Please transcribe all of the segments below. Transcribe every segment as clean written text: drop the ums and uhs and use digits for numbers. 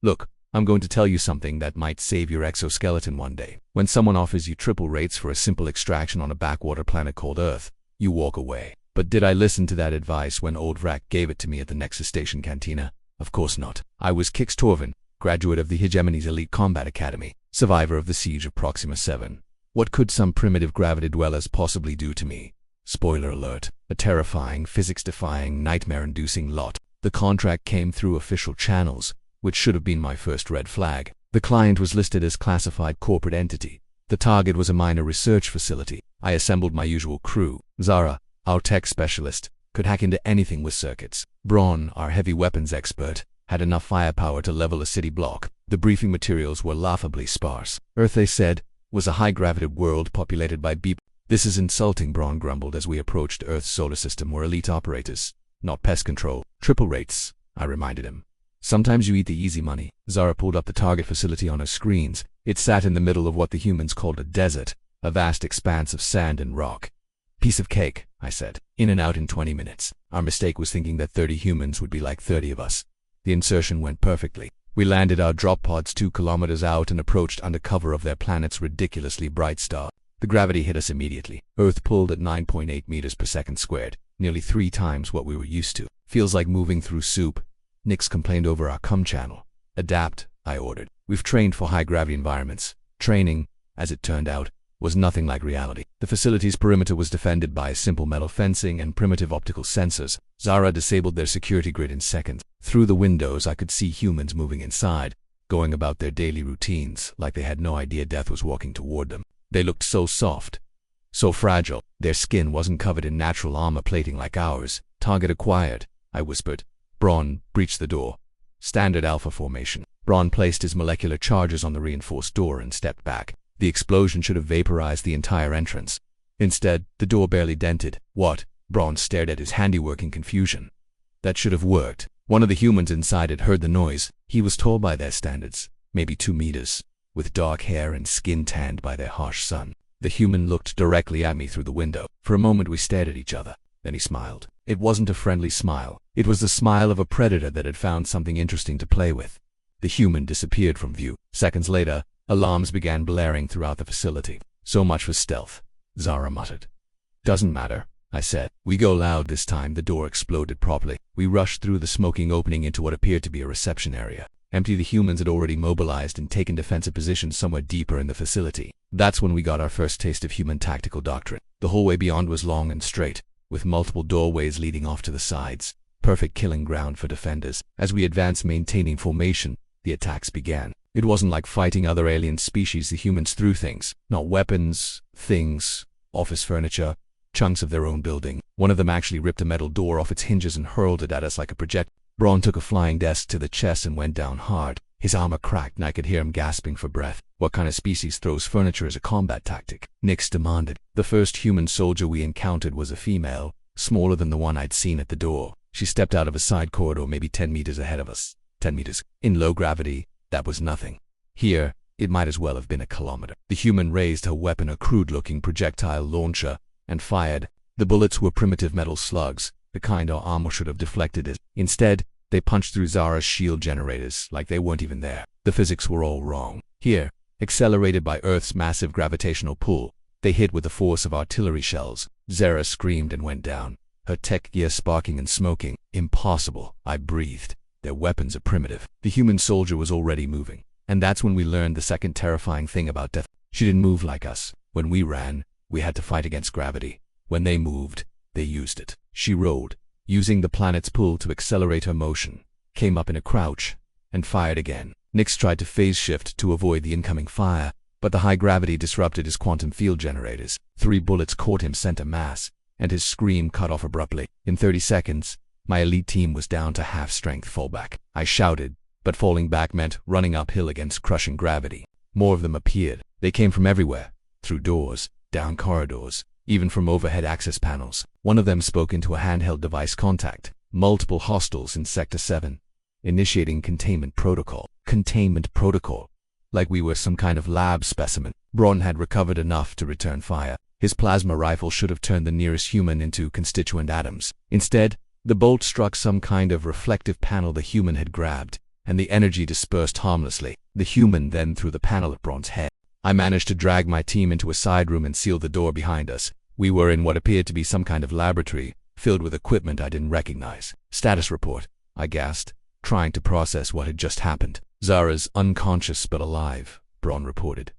Look, I'm going to tell you something that might save your exoskeleton one day. When someone offers you triple rates for a simple extraction on a backwater planet called Earth, you walk away. But did I listen to that advice when old Vrak gave it to me at the Nexus Station Cantina? Of course not. I was Kex Torvin, graduate of the Hegemony's Elite Combat Academy, survivor of the Siege of Proxima 7. What could some primitive gravity dwellers possibly do to me? Spoiler alert, a terrifying, physics-defying, nightmare-inducing lot. The contract came through official channels, which should have been my first red flag. The client was listed as classified corporate entity. The target was a minor research facility. I assembled my usual crew. Zara, our tech specialist, could hack into anything with circuits. Braun, our heavy weapons expert, had enough firepower to level a city block. The briefing materials were laughably sparse. Earth, they said, was a high-gravity world populated by beep. This is insulting, Braun grumbled as we approached Earth's solar system where elite operators, not pest control. Triple rates, I reminded him. Sometimes you eat the easy money. Zara pulled up the target facility on her screens. It sat in the middle of what the humans called a desert, a vast expanse of sand and rock. Piece of cake, I said. In and out in 20 minutes. Our mistake was thinking that 30 humans would be like 30 of us. The insertion went perfectly. We landed our drop pods 2 kilometers out and approached under cover of their planet's ridiculously bright star. The gravity hit us immediately. Earth pulled at 9.8 meters per second squared, nearly 3 times what we were used to. Feels like moving through soup. Nix complained over our cum channel. Adapt, I ordered. We've trained for high-gravity environments. Training, as it turned out, was nothing like reality. The facility's perimeter was defended by simple metal fencing and primitive optical sensors. Zara disabled their security grid in seconds. Through the windows, I could see humans moving inside, going about their daily routines like they had no idea death was walking toward them. They looked so soft, so fragile. Their skin wasn't covered in natural armor plating like ours. Target acquired, I whispered. Braun breached the door. Standard Alpha formation. Braun placed his molecular charges on the reinforced door and stepped back. The explosion should have vaporized the entire entrance. Instead, the door barely dented. What? Braun stared at his handiwork in confusion. That should have worked. One of the humans inside had heard the noise. He was tall by their standards, maybe 2 meters, with dark hair and skin tanned by their harsh sun. The human looked directly at me through the window. For a moment we stared at each other. Then he smiled. It wasn't a friendly smile. It was the smile of a predator that had found something interesting to play with. The human disappeared from view. Seconds later, alarms began blaring throughout the facility. So much for stealth, Zara muttered. Doesn't matter, I said. We go loud this time. The door exploded properly. We rushed through the smoking opening into what appeared to be a reception area. Empty. The humans had already mobilized and taken defensive positions somewhere deeper in the facility. That's when we got our first taste of human tactical doctrine. The hallway beyond was long and straight, with multiple doorways leading off to the sides. Perfect killing ground for defenders. As we advanced maintaining formation, the attacks began. It wasn't like fighting other alien species. The humans threw things. Not weapons, things, office furniture, chunks of their own building. One of them actually ripped a metal door off its hinges and hurled it at us like a projectile. Braun took a flying desk to the chest and went down hard. His armor cracked and I could hear him gasping for breath. What kind of species throws furniture as a combat tactic? Nix demanded. The first human soldier we encountered was a female, smaller than the one I'd seen at the door. She stepped out of a side corridor maybe 10 meters ahead of us. 10 meters. In low gravity, that was nothing. Here, it might as well have been a kilometer. The human raised her weapon, a crude-looking projectile launcher, and fired. The bullets were primitive metal slugs, the kind our armor should have deflected it. Instead, they punched through Zara's shield generators like they weren't even there. The physics were all wrong. Here, accelerated by Earth's massive gravitational pull, they hit with the force of artillery shells. Zara screamed and went down, her tech gear sparking and smoking. Impossible, I breathed. Their weapons are primitive. The human soldier was already moving. And that's when we learned the second terrifying thing about death. She didn't move like us. When we ran, we had to fight against gravity. When they moved, they used it. She rode, using the planet's pull to accelerate her motion, came up in a crouch, and fired again. Nix tried to phase shift to avoid the incoming fire, but the high gravity disrupted his quantum field generators. 3 bullets caught him center mass, and his scream cut off abruptly. In 30 seconds, my elite team was down to half-strength fallback. I shouted, but falling back meant running uphill against crushing gravity. More of them appeared. They came from everywhere, through doors, down corridors, even from overhead access panels. One of them spoke into a handheld device contact. Multiple hostiles in Sector 7. Initiating containment protocol. Containment protocol. Like we were some kind of lab specimen. Braun had recovered enough to return fire. His plasma rifle should have turned the nearest human into constituent atoms. Instead, the bolt struck some kind of reflective panel the human had grabbed. and the energy dispersed harmlessly. The human then threw the panel at Braun's head. I managed to drag my team into a side room and seal the door behind us. We were in what appeared to be some kind of laboratory, filled with equipment I didn't recognize. "Status report," I gasped, trying to process what had just happened. "Zara's unconscious but alive," Braun reported.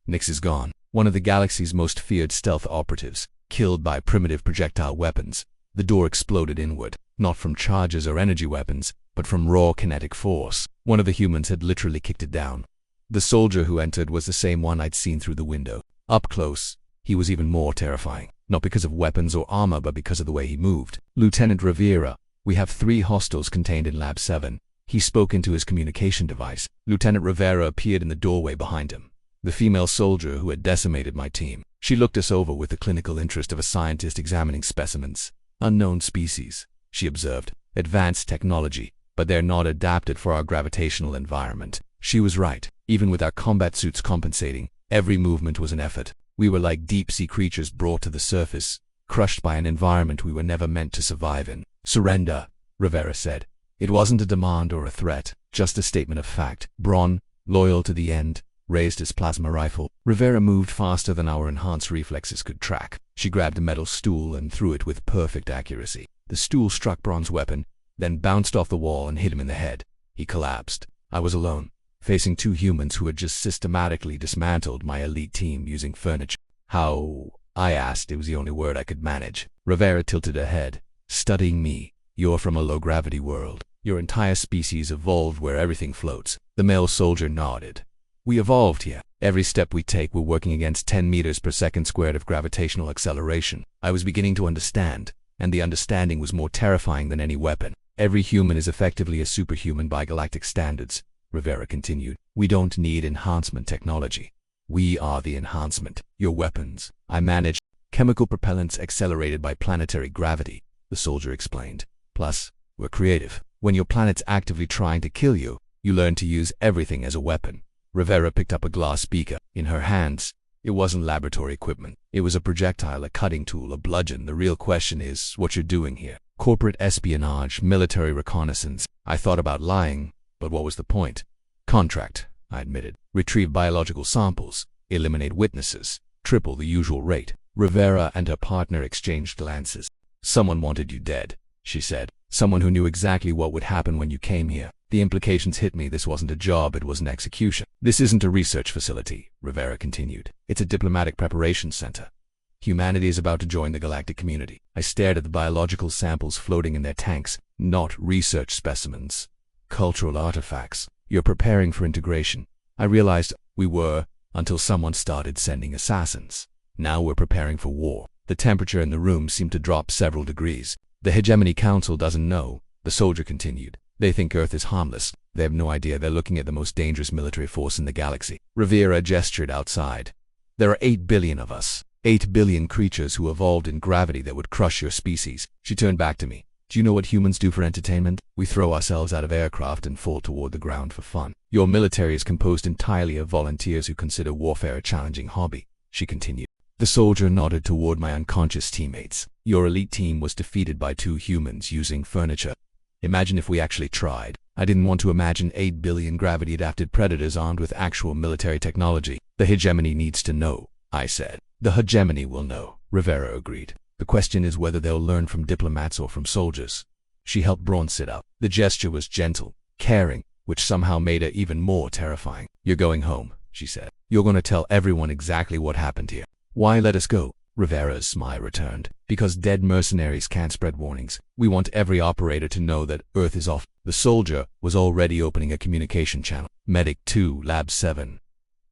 "Nyx is gone, one of the galaxy's most feared stealth operatives, killed by primitive projectile weapons." The door exploded inward, not from charges or energy weapons, but from raw kinetic force. One of the humans had literally kicked it down. The soldier who entered was the same one I'd seen through the window. Up close, he was even more terrifying, not because of weapons or armor, but because of the way he moved. "Lieutenant Rivera, we have 3 hostiles contained in Lab 7. He spoke into his communication device. Lieutenant Rivera appeared in the doorway behind him. The female soldier who had decimated my team. She looked us over with the clinical interest of a scientist examining specimens. "Unknown species," she observed. "Advanced technology, but they're not adapted for our gravitational environment." She was right. Even with our combat suits compensating, every movement was an effort. We were like deep-sea creatures brought to the surface, crushed by an environment we were never meant to survive in. "Surrender," Rivera said. It wasn't a demand or a threat, just a statement of fact. Braun, loyal to the end, raised his plasma rifle. Rivera moved faster than our enhanced reflexes could track. She grabbed a metal stool and threw it with perfect accuracy. The stool struck Braun's weapon, then bounced off the wall and hit him in the head. He collapsed. I was alone, facing 2 humans who had just systematically dismantled my elite team using furniture. "How?" I asked. It was the only word I could manage. Rivera tilted her head, studying me. "You're from a low-gravity world. Your entire species evolved where everything floats." The male soldier nodded. "We evolved here. Every step we take, we're working against 10 meters per second squared of gravitational acceleration." I was beginning to understand, and the understanding was more terrifying than any weapon. "Every human is effectively a superhuman by galactic standards," Rivera continued. "We don't need enhancement technology. We are the enhancement. Your weapons, I managed. Chemical propellants accelerated by planetary gravity," the soldier explained. "Plus, we're creative. When your planet's actively trying to kill you, you learn to use everything as a weapon." Rivera picked up a glass beaker. In her hands, it wasn't laboratory equipment. It was a projectile, a cutting tool, a bludgeon. "The real question is what you're doing here. Corporate espionage, military reconnaissance." I thought about lying, but what was the point? "Contract," I admitted. "Retrieve biological samples, eliminate witnesses, triple the usual rate." Rivera and her partner exchanged glances. "Someone wanted you dead," she said. "Someone who knew exactly what would happen when you came here." The implications hit me. This wasn't a job, it was an execution. "This isn't a research facility," Rivera continued. "It's a diplomatic preparation center. Humanity is about to join the galactic community." I stared at the biological samples floating in their tanks. "Not research specimens. Cultural artifacts. You're preparing for integration." I realized we were, until someone started sending assassins. Now we're preparing for war. The temperature in the room seemed to drop several degrees. "The Hegemony Council doesn't know," the soldier continued. "They think Earth is harmless. They have no idea they're looking at the most dangerous military force in the galaxy." Rivera gestured outside. "There are 8 billion of us. 8 billion creatures who evolved in gravity that would crush your species." She turned back to me. "Do you know what humans do for entertainment? We throw ourselves out of aircraft and fall toward the ground for fun. Your military is composed entirely of volunteers who consider warfare a challenging hobby," she continued. The soldier nodded toward my unconscious teammates. "Your elite team was defeated by 2 humans using furniture. Imagine if we actually tried." I didn't want to imagine 8 billion gravity-adapted predators armed with actual military technology. "The Hegemony needs to know," I said. "The Hegemony will know," Rivera agreed. "The question is whether they'll learn from diplomats or from soldiers." She helped Braun sit up. The gesture was gentle, caring, which somehow made her even more terrifying. "You're going home," she said. "You're going to tell everyone exactly what happened here." "Why let us go?" Rivera's smile returned. "Because dead mercenaries can't spread warnings. We want every operator to know that Earth is off." The soldier was already opening a communication channel. "Medic 2, Lab 7.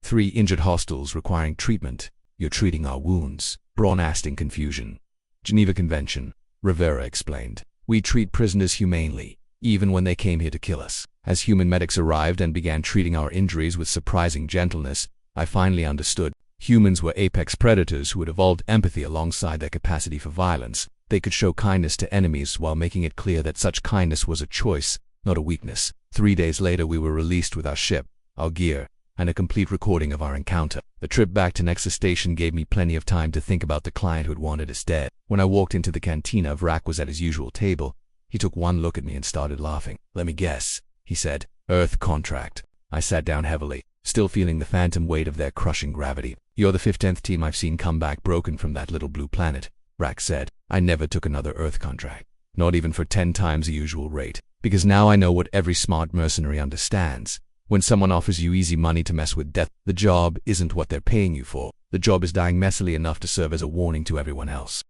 3 injured hostiles requiring treatment. You're treating our wounds?" Braun asked in confusion. "Geneva Convention," Rivera explained. "We treat prisoners humanely, even when they came here to kill us." As human medics arrived and began treating our injuries with surprising gentleness, I finally understood. Humans were apex predators who had evolved empathy alongside their capacity for violence. They could show kindness to enemies while making it clear that such kindness was a choice, not a weakness. 3 days later we were released with our ship, our gear, and a complete recording of our encounter. The trip back to Nexus Station gave me plenty of time to think about the client who had wanted us dead. When I walked into the cantina, Vrak was at his usual table. He took one look at me and started laughing. "Let me guess," he said. Earth contract. I sat down heavily, still feeling the phantom weight of their crushing gravity. You're the 15th team I've seen come back broken from that little blue planet, Rax said. I never took another Earth contract. Not even for 10 times the usual rate. Because now I know what every smart mercenary understands. When someone offers you easy money to mess with death, the job isn't what they're paying you for. The job is dying messily enough to serve as a warning to everyone else.